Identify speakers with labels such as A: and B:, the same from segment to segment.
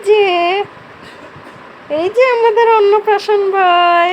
A: যে এই যে আমাদের অন্নপ্রাশন ভাই।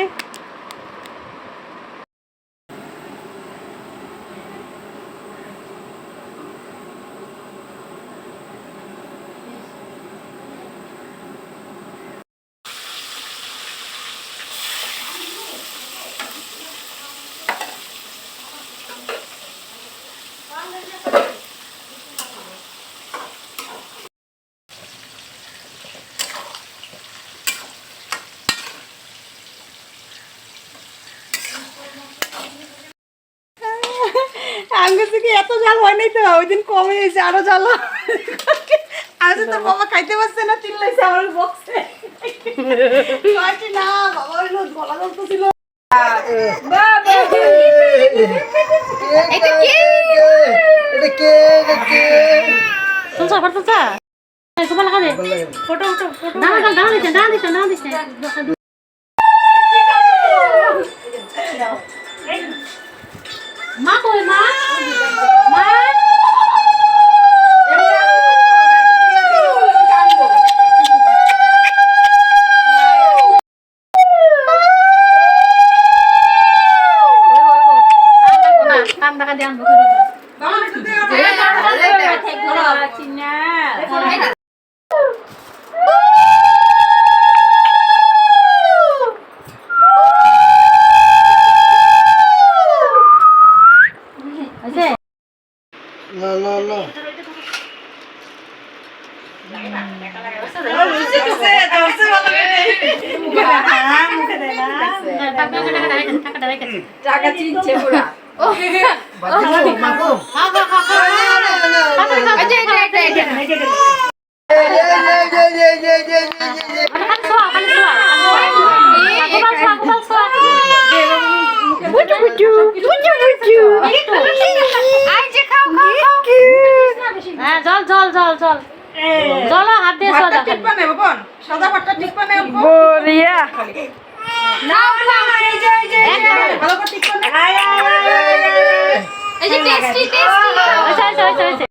A: আঙ্গুর থেকে এত জাল হয় নাই তো, ওই দিন কমে গেছে, আরো জাল আজ তো বাবা খাইতে পারছে না, চিল্লাইছে আমার বক্সে না বাবা হইলো গলা জ্বলতেছিল। মা কই মা মা টাকা চিনছে পুরা জল জল জল জল জল হাত দিয়ে সাদা টিপা নেব কোন সাদা পাটটা টিপা নেব বড়িয়া না না এই যে ভালো করে টিপা নে এই যে টেস্টি টেস্টি আচ্ছা আচ্ছা আচ্ছা